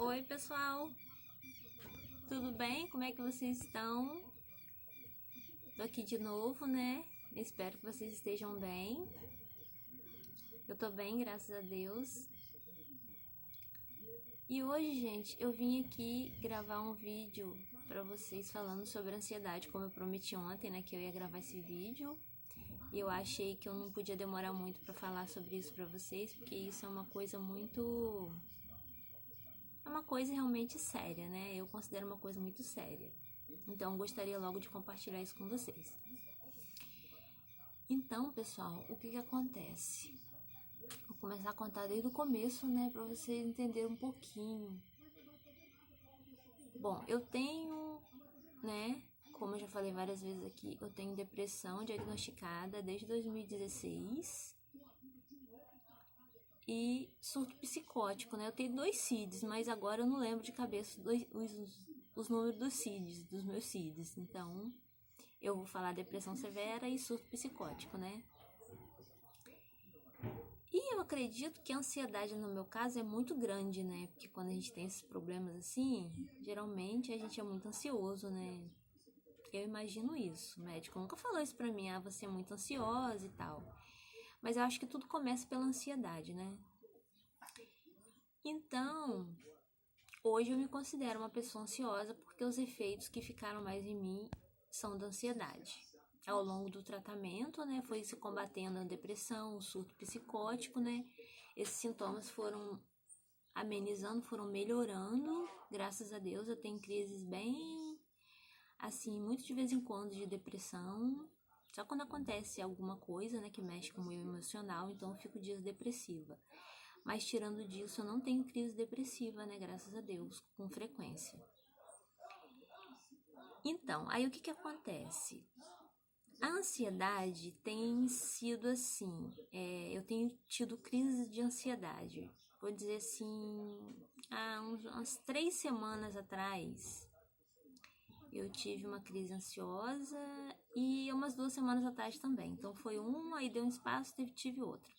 Oi, pessoal, tudo bem? Como é que vocês estão? Tô aqui de novo, né? Espero que vocês estejam bem. Eu tô bem, graças a Deus. E hoje, gente, eu vim aqui gravar um vídeo pra vocês falando sobre ansiedade, como eu prometi ontem, né, que eu ia gravar esse vídeo. E eu achei que eu não podia demorar muito pra falar sobre isso pra vocês, porque isso é uma coisa muito... É uma coisa realmente séria, né? Eu considero uma coisa muito séria. Então, gostaria logo de compartilhar isso com vocês. Então, pessoal, o que acontece? Vou começar a contar desde o começo, né? Pra vocês entenderem um pouquinho. Bom, eu tenho, né? Como eu já falei várias vezes aqui, eu tenho depressão diagnosticada desde 2016. E surto psicótico, né? Eu tenho 2 CIDs, mas agora eu não lembro de cabeça os números dos CIDs, dos meus CIDs. Então, eu vou falar depressão severa e surto psicótico, né? E eu acredito que a ansiedade, no meu caso, é muito grande, né? Porque quando a gente tem esses problemas assim, geralmente a gente é muito ansioso, né? Eu imagino isso. O médico nunca falou isso pra mim, você é muito ansiosa e tal. Mas eu acho que tudo começa pela ansiedade, né? Então, hoje eu me considero uma pessoa ansiosa porque os efeitos que ficaram mais em mim são da ansiedade. Ao longo do tratamento, né, foi se combatendo a depressão, o surto psicótico, né? Esses sintomas foram amenizando, foram melhorando, graças a Deus. Eu tenho crises bem, assim, muito de vez em quando de depressão. Só quando acontece alguma coisa, né, que mexe com o meu emocional, então eu fico dias depressiva. Mas tirando disso, eu não tenho crise depressiva, né? Graças a Deus, com frequência. Então, aí o que acontece? A ansiedade tem sido assim, eu tenho tido crises de ansiedade. Vou dizer assim, há umas 3 semanas atrás, eu tive uma crise ansiosa e umas 2 semanas atrás também. Então foi uma, aí deu um espaço, tive outra.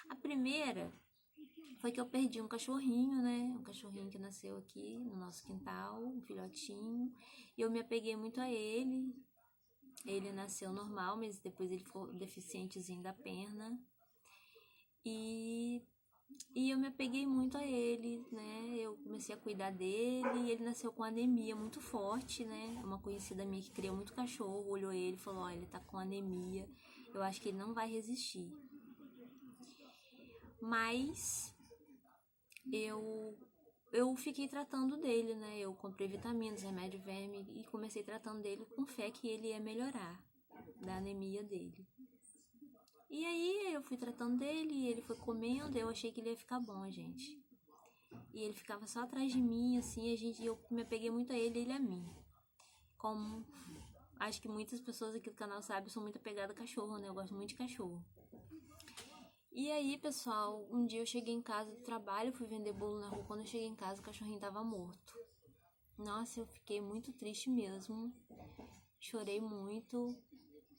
A primeira foi que eu perdi um cachorrinho, né? Um cachorrinho que nasceu aqui no nosso quintal, um filhotinho. E eu me apeguei muito a ele. Ele nasceu normal, mas depois ele ficou deficientezinho da perna. E eu me apeguei muito a ele, né? Eu comecei a cuidar dele e ele nasceu com anemia muito forte, né? Uma conhecida minha que cria muito cachorro olhou ele e falou: ó, ele tá com anemia, eu acho que ele não vai resistir. Mas eu fiquei tratando dele, né? Eu comprei vitaminas, remédio verme e comecei tratando dele com fé que ele ia melhorar da anemia dele. E aí eu fui tratando dele e ele foi comendo, eu achei que ele ia ficar bom, gente. E ele ficava só atrás de mim, assim, eu me apeguei muito a ele e ele a mim. Como acho que muitas pessoas aqui do canal sabem, eu sou muito apegada a cachorro, né? Eu gosto muito de cachorro. E aí, pessoal, um dia eu cheguei em casa do trabalho, fui vender bolo na rua. Quando eu cheguei em casa, o cachorrinho tava morto. Nossa, eu fiquei muito triste mesmo. Chorei muito,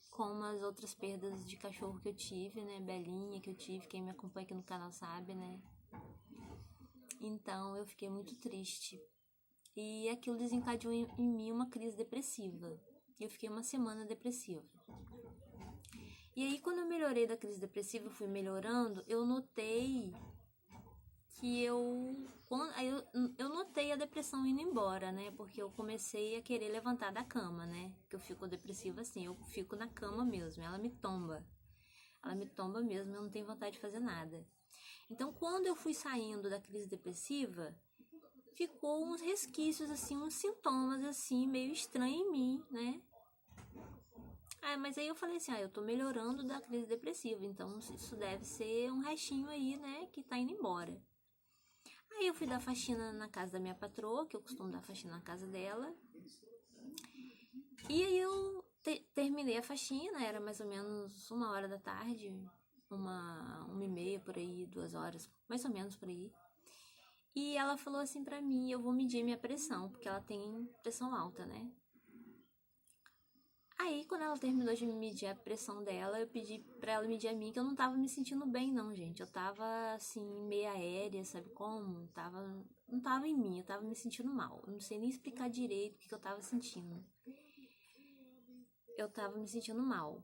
como as outras perdas de cachorro que eu tive, né? Belinha que eu tive, quem me acompanha aqui no canal sabe, né? Então, eu fiquei muito triste. E aquilo desencadeou em mim uma crise depressiva. Eu fiquei uma semana depressiva. E aí, quando eu melhorei da crise depressiva, fui melhorando, eu notei que eu notei a depressão indo embora, né? Porque eu comecei a querer levantar da cama, né? Que eu fico depressiva assim, eu fico na cama mesmo, ela me tomba. Ela me tomba mesmo, eu não tenho vontade de fazer nada. Então, quando eu fui saindo da crise depressiva, ficou uns resquícios assim, uns sintomas assim, meio estranhos em mim, né? Mas aí eu falei assim, eu tô melhorando da crise depressiva, então isso deve ser um restinho aí, né, que tá indo embora. Aí eu fui dar faxina na casa da minha patroa, que eu costumo dar faxina na casa dela. E aí eu terminei a faxina, era mais ou menos 1h da tarde, 1h30 por aí, 2h, mais ou menos por aí. E ela falou assim pra mim, eu vou medir minha pressão, porque ela tem pressão alta, né? Aí, quando ela terminou de medir a pressão dela, eu pedi pra ela medir a minha, que eu não tava me sentindo bem, não, gente. Eu tava, assim, meio aérea, sabe como? Não tava em mim, eu tava me sentindo mal. Eu não sei nem explicar direito o que eu tava sentindo. Eu tava me sentindo mal.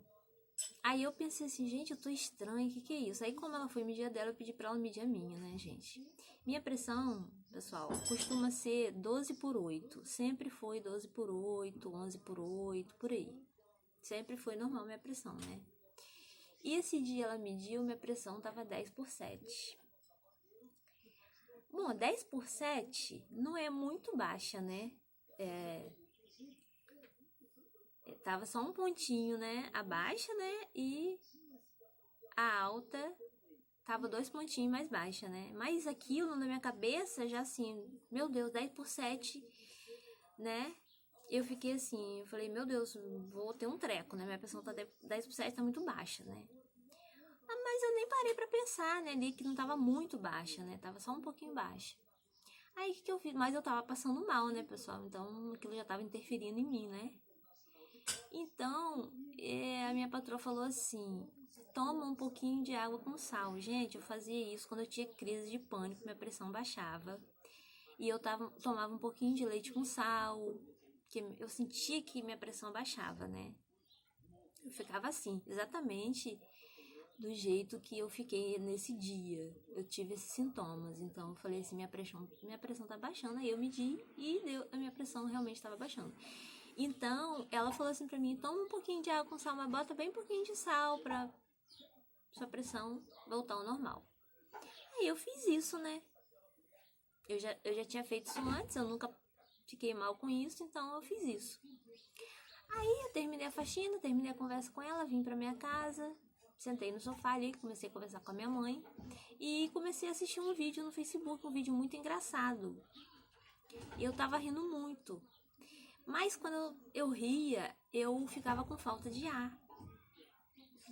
Aí eu pensei assim, gente, eu tô estranha, o que é isso? Aí, como ela foi medir a dela, eu pedi pra ela medir a minha, né, gente? Minha pressão, pessoal, costuma ser 12/8. Sempre foi 12/8, 11/8, por aí. Sempre foi normal minha pressão, né? E esse dia ela mediu, minha pressão tava 10/7. Bom, 10/7 não é muito baixa, né? Tava só um pontinho, né? A baixa, né? E a alta tava 2 pontinhos mais baixa, né? Mas aquilo na minha cabeça já assim, meu Deus, 10/7, né? Eu fiquei assim, eu falei, meu Deus, vou ter um treco, né? Minha pressão tá 10/7, tá muito baixa, né? Mas eu nem parei pra pensar, né? Ali que não tava muito baixa, né? Tava só um pouquinho baixa. Aí o que eu fiz? Mas eu tava passando mal, né, pessoal? Então aquilo já tava interferindo em mim, né? Então a minha patroa falou assim: toma um pouquinho de água com sal. Gente, eu fazia isso quando eu tinha crise de pânico, minha pressão baixava. E eu tomava um pouquinho de leite com sal, que eu sentia que minha pressão baixava, né? Eu ficava assim, exatamente do jeito que eu fiquei nesse dia. Eu tive esses sintomas. Então eu falei assim, minha pressão tá baixando. Aí eu medi e a minha pressão realmente estava baixando. Então ela falou assim pra mim, toma um pouquinho de água com sal, mas bota bem pouquinho de sal pra sua pressão voltar ao normal. Aí eu fiz isso, né? Eu já tinha feito isso antes, eu nunca fiquei mal com isso, então eu fiz isso. Aí eu terminei a faxina, terminei a conversa com ela, vim pra minha casa, sentei no sofá ali, comecei a conversar com a minha mãe e comecei a assistir um vídeo no Facebook, um vídeo muito engraçado. E eu tava rindo muito. Mas quando eu ria, eu ficava com falta de ar.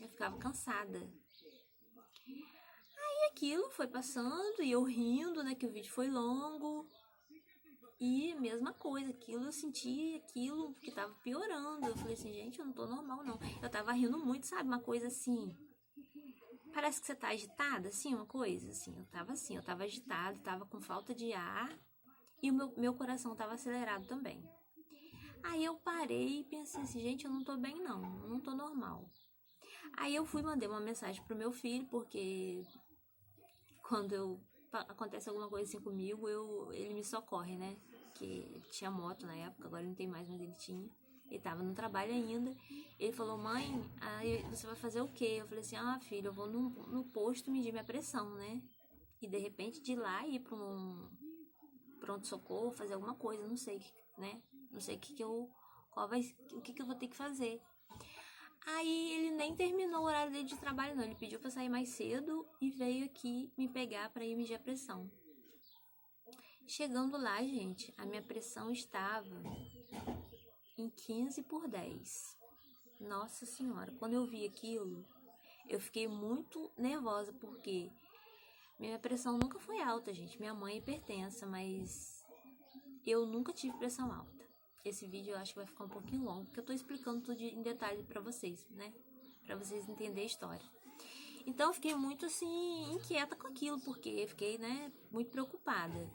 Eu ficava cansada. Aí aquilo foi passando e eu rindo, né, que o vídeo foi longo. E mesma coisa, aquilo eu senti aquilo que tava piorando. Eu falei assim, gente, eu não tô normal não. Eu tava rindo muito, sabe? Uma coisa assim. Parece que você tá agitada, assim, uma coisa assim. Eu tava agitada, tava com falta de ar. E o meu coração tava acelerado também. Aí eu parei e pensei assim, gente, eu não tô bem não, eu não tô normal. Aí eu mandei uma mensagem pro meu filho, porque quando acontece alguma coisa assim comigo, ele me socorre, né? Que tinha moto na época, agora não tem mais, mas ele tinha. Ele tava no trabalho ainda. Ele falou, mãe, aí você vai fazer o quê? Eu falei assim, filho, eu vou no posto medir minha pressão, né? E de repente de lá ir pra um pronto-socorro, fazer alguma coisa, não sei, né? Não sei o que eu vou ter que fazer. Aí ele nem terminou o horário dele de trabalho, não. Ele pediu pra sair mais cedo e veio aqui me pegar pra ir medir a pressão. Chegando lá, gente, a minha pressão estava em 15/10. Nossa Senhora, quando eu vi aquilo, eu fiquei muito nervosa, porque minha pressão nunca foi alta, gente. Minha mãe é hipertensa, mas eu nunca tive pressão alta. Esse vídeo eu acho que vai ficar um pouquinho longo, porque eu tô explicando tudo em detalhe pra vocês, né? Pra vocês entenderem a história. Então eu fiquei muito assim, inquieta com aquilo, porque eu fiquei, né, muito preocupada.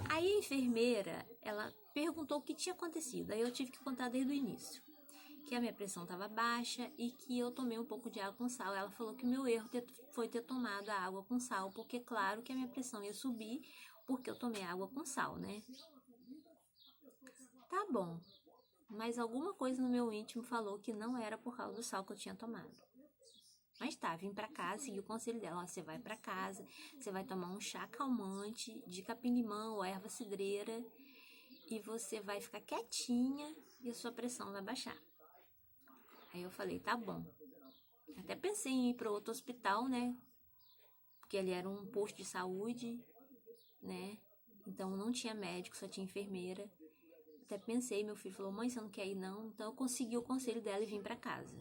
Aí a enfermeira, ela perguntou o que tinha acontecido. Aí eu tive que contar desde o início. Que a minha pressão estava baixa e que eu tomei um pouco de água com sal. Ela falou que o meu erro foi ter tomado a água com sal, porque claro que a minha pressão ia subir, porque eu tomei água com sal, né? Tá bom, mas alguma coisa no meu íntimo falou que não era por causa do sal que eu tinha tomado. Mas tá, vim pra casa, segui o conselho dela. Ó, você vai pra casa, você vai tomar um chá calmante de capim-limão ou erva cidreira e você vai ficar quietinha e a sua pressão vai baixar. Aí eu falei, tá bom. Até pensei em ir para outro hospital, né? Porque ali era um posto de saúde, né? Então não tinha médico, só tinha enfermeira. Até pensei, meu filho falou, mãe, você não quer ir não? Então eu consegui o conselho dela e vim para casa.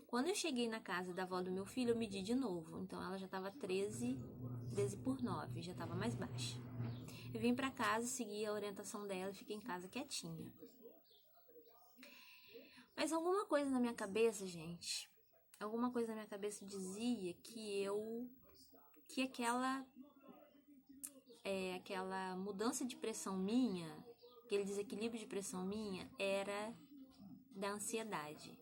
Quando eu cheguei na casa da avó do meu filho, eu medi de novo. Então ela já estava 13/9, já estava mais baixa. Eu vim para casa, segui a orientação dela e fiquei em casa quietinha. Mas alguma coisa na minha cabeça, gente, alguma coisa na minha cabeça dizia que aquela mudança de pressão minha, aquele desequilíbrio de pressão minha, era da ansiedade.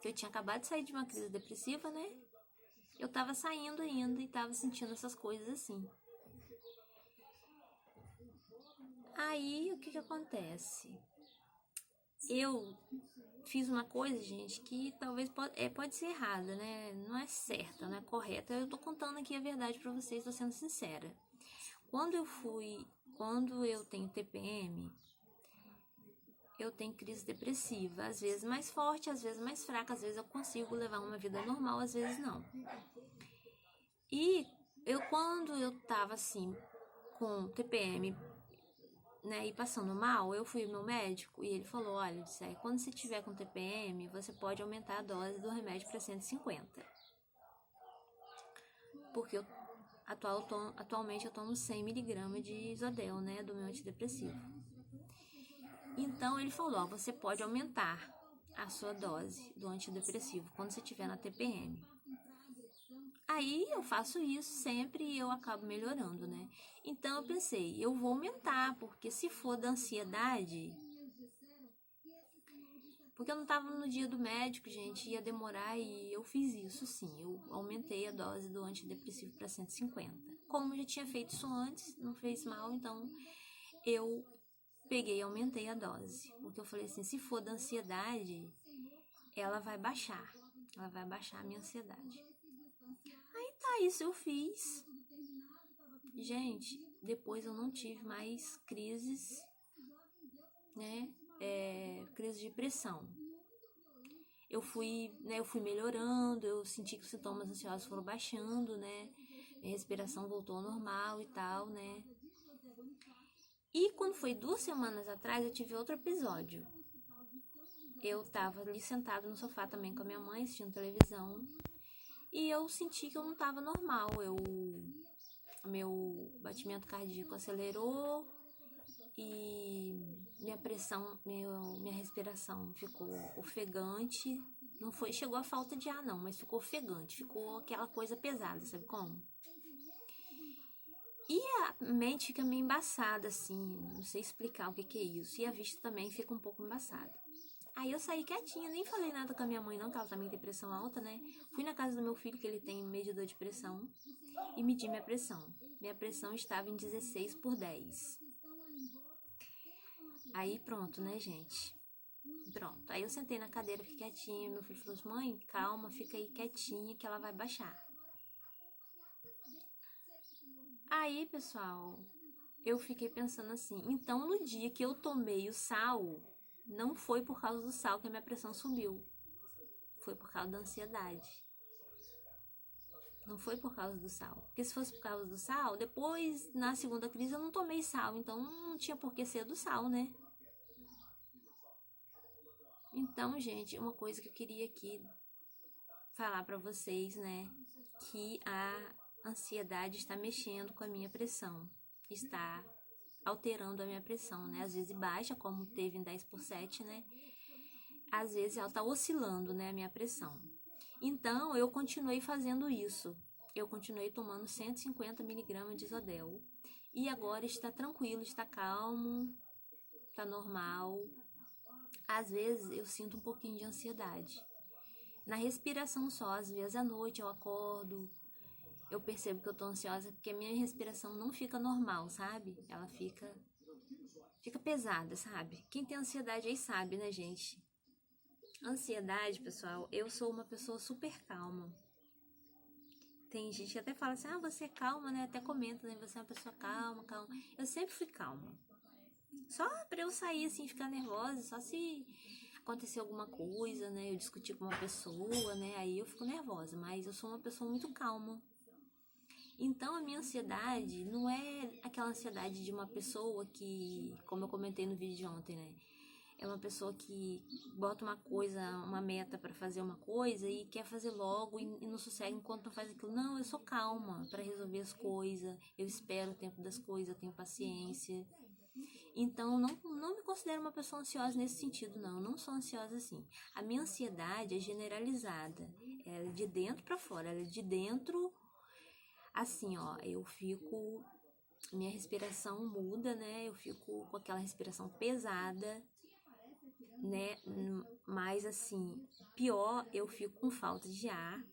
Eu tinha acabado de sair de uma crise depressiva, né? Eu tava saindo ainda e tava sentindo essas coisas assim. Aí, o que acontece? Eu fiz uma coisa, gente, que talvez pode ser errada, né? Não é certa, não é correta. Eu tô contando aqui a verdade pra vocês, tô sendo sincera. Quando eu tenho TPM, eu tenho crise depressiva. Às vezes mais forte, às vezes mais fraca, às vezes eu consigo levar uma vida normal, às vezes não. E quando eu tava assim, com TPM, né, e passando mal, eu fui ao meu médico e ele falou, olha, quando você tiver com TPM, você pode aumentar a dose do remédio para 150. Porque atualmente eu tomo 100 mg de Isodel, né, do meu antidepressivo. Então ele falou, você pode aumentar a sua dose do antidepressivo quando você tiver na TPM. Aí eu faço isso sempre e eu acabo melhorando, né? Então eu pensei, eu vou aumentar, porque se for da ansiedade... Porque eu não tava no dia do médico, gente, ia demorar e eu fiz isso sim. Eu aumentei a dose do antidepressivo para 150. Como eu já tinha feito isso antes, não fez mal, então eu peguei e aumentei a dose. Porque eu falei assim, se for da ansiedade, ela vai baixar. Ela vai baixar a minha ansiedade. Aí tá, isso eu fiz. Gente, depois eu não tive mais crises, né? Crise de pressão. Eu fui melhorando, eu senti que os sintomas ansiosos foram baixando, né? Minha respiração voltou ao normal e tal, né? E quando foi 2 semanas atrás, eu tive outro episódio. Eu tava ali sentado no sofá também com a minha mãe, assistindo televisão. E eu senti que eu não tava normal. Meu batimento cardíaco acelerou e minha respiração ficou ofegante. Não chegou a falta de ar não, mas ficou ofegante, ficou aquela coisa pesada, sabe como? E a mente fica meio embaçada, assim, não sei explicar o que é isso. E a vista também fica um pouco embaçada. Aí eu saí quietinha, nem falei nada com a minha mãe não, que ela também tem pressão alta, né? Fui na casa do meu filho, que ele tem medidor de pressão, e medi minha pressão. Minha pressão estava em 16/10. Aí pronto, né, gente? Pronto. Aí eu sentei na cadeira, fiquei quietinha. Meu filho falou assim, mãe, calma, fica aí quietinha que ela vai baixar. Aí, pessoal, eu fiquei pensando assim, então no dia que eu tomei o sal, não foi por causa do sal que a minha pressão subiu. Foi por causa da ansiedade. Não foi por causa do sal. Porque se fosse por causa do sal, depois, na segunda crise, eu não tomei sal. Então, não tinha por que ser do sal, né? Então, gente, uma coisa que eu queria aqui falar pra vocês, né? Que a ansiedade está mexendo com a minha pressão. Está alterando a minha pressão, né? Às vezes baixa, como teve em 10/7, né? Às vezes ela tá oscilando, né? A minha pressão. Então, eu continuei fazendo isso. Eu continuei tomando 150 mg de Isodel. E agora está tranquilo, está calmo, está normal. Às vezes eu sinto um pouquinho de ansiedade. Na respiração só, às vezes à noite eu acordo, eu percebo que eu tô ansiosa porque a minha respiração não fica normal, sabe? Ela fica pesada, sabe? Quem tem ansiedade aí sabe, né, gente? Ansiedade, pessoal, eu sou uma pessoa super calma. Tem gente que até fala assim, você é calma, né? Até comenta, né? Você é uma pessoa calma. Eu sempre fui calma. Só pra eu sair, assim, ficar nervosa, só se acontecer alguma coisa, né? Eu discutir com uma pessoa, né? Aí eu fico nervosa, mas eu sou uma pessoa muito calma. Então, a minha ansiedade não é aquela ansiedade de uma pessoa que, como eu comentei no vídeo de ontem, né? É uma pessoa que bota uma meta para fazer uma coisa e quer fazer logo e não sossega enquanto não faz aquilo. Não, eu sou calma para resolver as coisas, eu espero o tempo das coisas, eu tenho paciência. Então, não me considero uma pessoa ansiosa nesse sentido, não sou ansiosa assim. A minha ansiedade é generalizada, ela é de dentro para fora, ela é de dentro, assim, ó, minha respiração muda, né, eu fico com aquela respiração pesada, né, mas assim, pior, eu fico com falta de ar,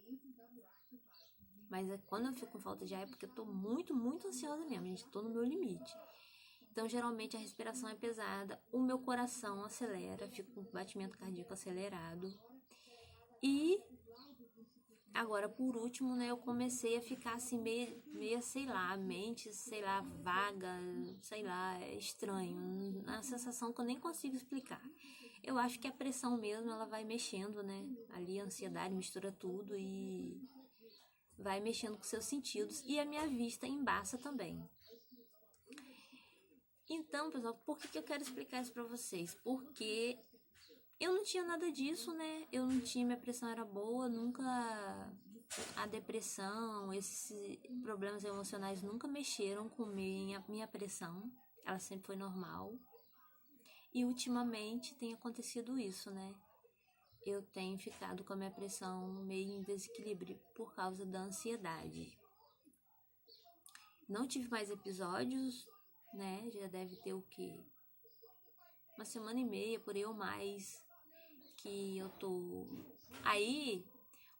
mas quando eu fico com falta de ar é porque eu tô muito, muito ansiosa mesmo, gente, tô no meu limite. Então, geralmente, a respiração é pesada, o meu coração acelera, fico com batimento cardíaco acelerado. E, agora, por último, né, eu comecei a ficar assim, meio sei lá, mente, sei lá, vaga, sei lá, é estranho. Uma sensação que eu nem consigo explicar. Eu acho que a pressão mesmo, ela vai mexendo, né? Ali a ansiedade mistura tudo e vai mexendo com seus sentidos. E a minha vista embaça também. Então, pessoal, por que eu quero explicar isso pra vocês? Porque eu não tinha nada disso, né? Eu não tinha, minha pressão era boa, nunca a depressão, esses problemas emocionais nunca mexeram com minha pressão. Ela sempre foi normal. E ultimamente tem acontecido isso, né? Eu tenho ficado com a minha pressão meio em desequilíbrio por causa da ansiedade. Não tive mais episódios, né? Já deve ter o quê? Uma semana e meia, por aí ou mais, que eu tô... Aí,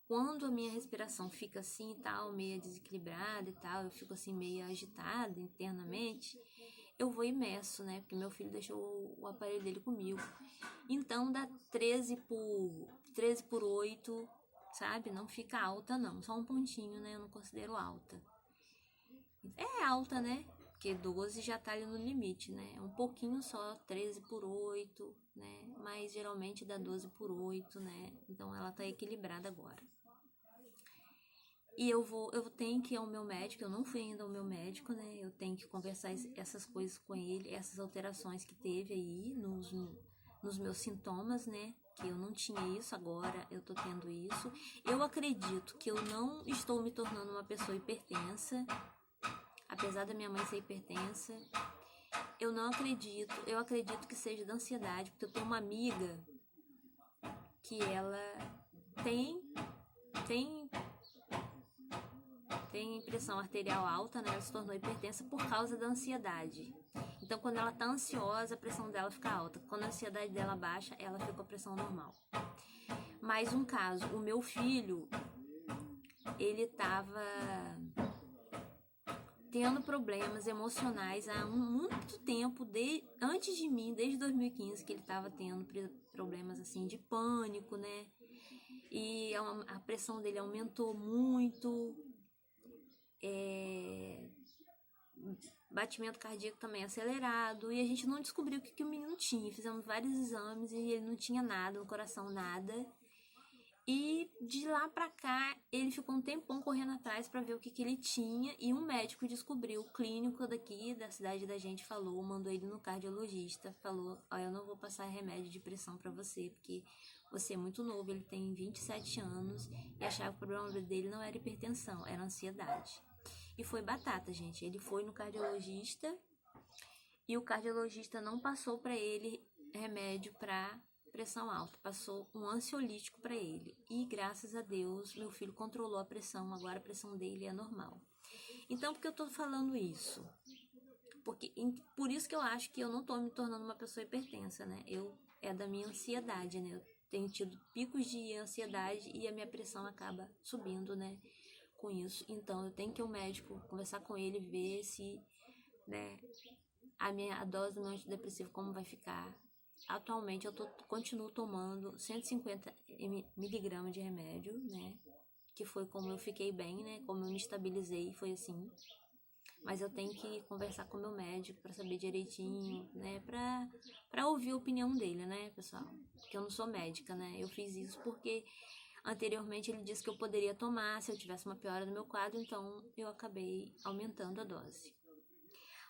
quando a minha respiração fica assim e tal, meio desequilibrada e tal, eu fico assim meio agitada internamente, eu vou e meço, né? Porque meu filho deixou o aparelho dele comigo. Então, dá 13 por 8, sabe? Não fica alta, não. Só um pontinho, né? Eu não considero alta. É alta, né? Porque 12 já tá ali no limite, né? É um pouquinho só, 13 por 8, né? Mas geralmente dá 12 por 8, né? Então ela tá equilibrada agora. E eu tenho que ir ao meu médico, eu não fui ainda ao meu médico, né? Eu tenho que conversar essas coisas com ele, essas alterações que teve aí nos meus sintomas, né? Que eu não tinha isso, agora eu tô tendo isso. Eu acredito que eu não estou me tornando uma pessoa hipertensa, apesar da minha mãe ser hipertensa. Eu acredito que seja da ansiedade, porque eu tenho uma amiga que ela tem pressão arterial alta, né? Ela se tornou hipertensa por causa da ansiedade. Então, quando ela tá ansiosa, a pressão dela fica alta. Quando a ansiedade dela baixa, ela fica com a pressão normal. Mais um caso, o meu filho, ele tava tendo problemas emocionais há muito tempo, antes de mim, desde 2015, que ele tava tendo problemas assim de pânico, né? E a pressão dele aumentou muito, batimento cardíaco também acelerado, e a gente não descobriu o que o menino tinha. Fizemos vários exames e ele não tinha nada no coração, nada. E de lá pra cá, ele ficou um tempão correndo atrás pra ver o que ele tinha, e um médico descobriu, o clínico daqui da cidade da gente falou, mandou ele no cardiologista, falou: ó, eu não vou passar remédio de pressão pra você, porque você é muito novo, ele tem 27 anos, e achava que o problema dele não era hipertensão, era ansiedade. E foi batata, gente. Ele foi no cardiologista e o cardiologista não passou pra ele remédio pra pressão alta, passou um ansiolítico para ele. E graças a Deus, meu filho controlou a pressão, agora a pressão dele é normal. Então, por que eu tô falando isso? Por isso que eu acho que eu não tô me tornando uma pessoa hipertensa, né? É da minha ansiedade, né? Eu tenho tido picos de ansiedade e a minha pressão acaba subindo, né? Com isso. Então, eu tenho que ir ao médico, conversar com ele, ver se, né, a dose do meu antidepressivo como vai ficar. Atualmente eu continuo tomando 150 miligramas de remédio, né? Que foi como eu fiquei bem, né? Como eu me estabilizei, foi assim. Mas eu tenho que conversar com o meu médico para saber direitinho, né? Pra ouvir a opinião dele, né, pessoal? Porque eu não sou médica, né? Eu fiz isso porque anteriormente ele disse que eu poderia tomar se eu tivesse uma piora no meu quadro, então eu acabei aumentando a dose.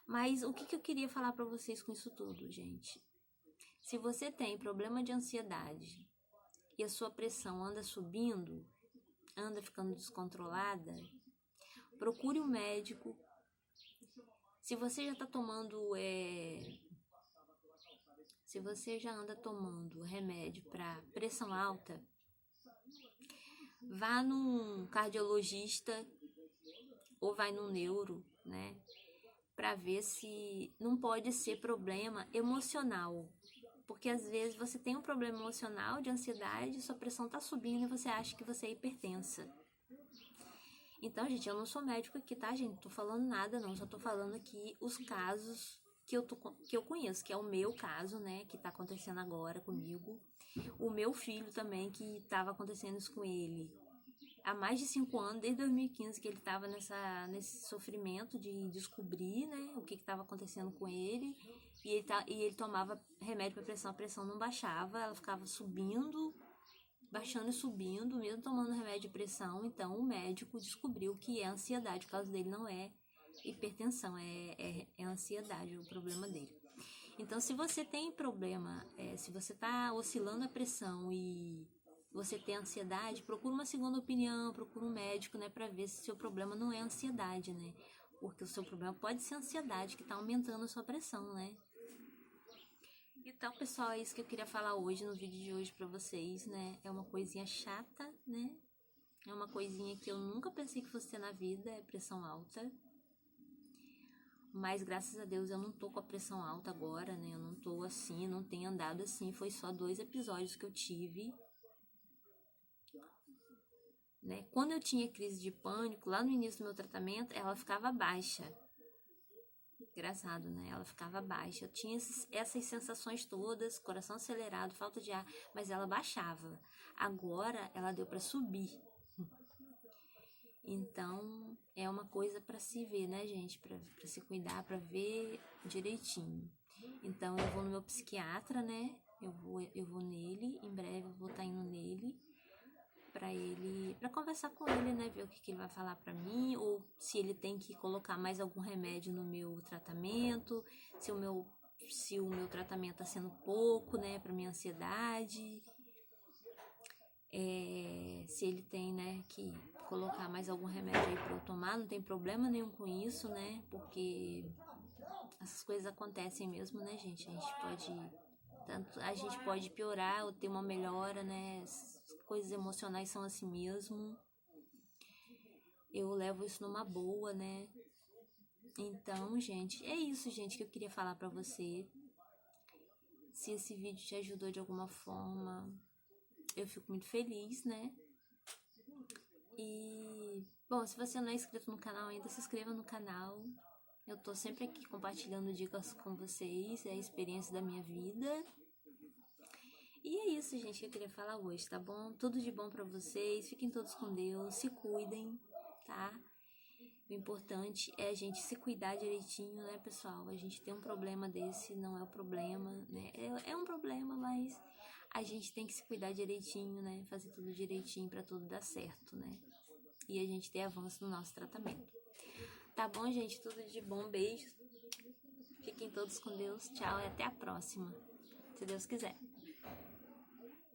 Mas o que eu queria falar para vocês com isso tudo, gente? Se você tem problema de ansiedade e a sua pressão anda subindo, anda ficando descontrolada, procure um médico. Se você já está tomando se você já anda tomando remédio para pressão alta, vá num cardiologista ou vai no neuro, né? Para ver se não pode ser problema emocional. Porque às vezes você tem um problema emocional de ansiedade, sua pressão tá subindo e você acha que você é hipertensa. Então, gente, eu não sou médico aqui, tá, gente? Não tô falando nada, não. Só tô falando aqui os casos que eu conheço, que é o meu caso, né? Que tá acontecendo agora comigo. O meu filho também, que tava acontecendo isso com ele há mais de 5 anos, desde 2015, que ele tava nesse sofrimento de descobrir, né? O que tava acontecendo com ele. E ele tomava remédio para a pressão não baixava, ela ficava subindo, baixando e subindo, mesmo tomando remédio de pressão. Então o médico descobriu que é ansiedade, o caso dele não é hipertensão, é ansiedade o problema dele. Então se você tem problema, se você está oscilando a pressão e você tem ansiedade, procura uma segunda opinião, procura um médico, né, para ver se seu problema não é ansiedade, né? Porque o seu problema pode ser ansiedade que está aumentando a sua pressão, né? Então, pessoal, é isso que eu queria falar hoje, no vídeo de hoje pra vocês, né? É uma coisinha chata, né? É uma coisinha que eu nunca pensei que fosse ter na vida, é pressão alta. Mas, graças a Deus, eu não tô com a pressão alta agora, né? Eu não tô assim, não tenho andado assim. Foi só 2 episódios que eu tive, né? Quando eu tinha crise de pânico, lá no início do meu tratamento, ela ficava baixa. Engraçado, né? Ela ficava baixa. Eu tinha essas sensações todas, coração acelerado, falta de ar, mas ela baixava. Agora ela deu para subir. Então é uma coisa para se ver, né, gente? Para se cuidar, para ver direitinho. Então eu vou no meu psiquiatra, né? Eu vou nele, em breve eu vou estar indo nele para conversar com ele, né, ver o que ele vai falar para mim, ou se ele tem que colocar mais algum remédio no meu tratamento, se o meu tratamento tá sendo pouco, né, para minha ansiedade, se ele tem, né, que colocar mais algum remédio aí para eu tomar. Não tem problema nenhum com isso, né, porque essas coisas acontecem mesmo, né, gente? A gente pode piorar ou ter uma melhora, né? As coisas emocionais são assim mesmo. Eu levo isso numa boa, né? Então, gente, é isso, gente, que eu queria falar pra você. Se esse vídeo te ajudou de alguma forma, eu fico muito feliz, né? E, bom, se você não é inscrito no canal ainda, se inscreva no canal. Eu tô sempre aqui compartilhando dicas com vocês, a experiência da minha vida. E é isso, gente, que eu queria falar hoje, tá bom? Tudo de bom pra vocês, fiquem todos com Deus, se cuidem, tá? O importante é a gente se cuidar direitinho, né, pessoal? A gente tem um problema desse, não é o problema, né? É um problema, mas a gente tem que se cuidar direitinho, né? Fazer tudo direitinho pra tudo dar certo, né? E a gente ter avanço no nosso tratamento. Tá bom, gente? Tudo de bom, beijos. Fiquem todos com Deus, tchau e até a próxima, se Deus quiser.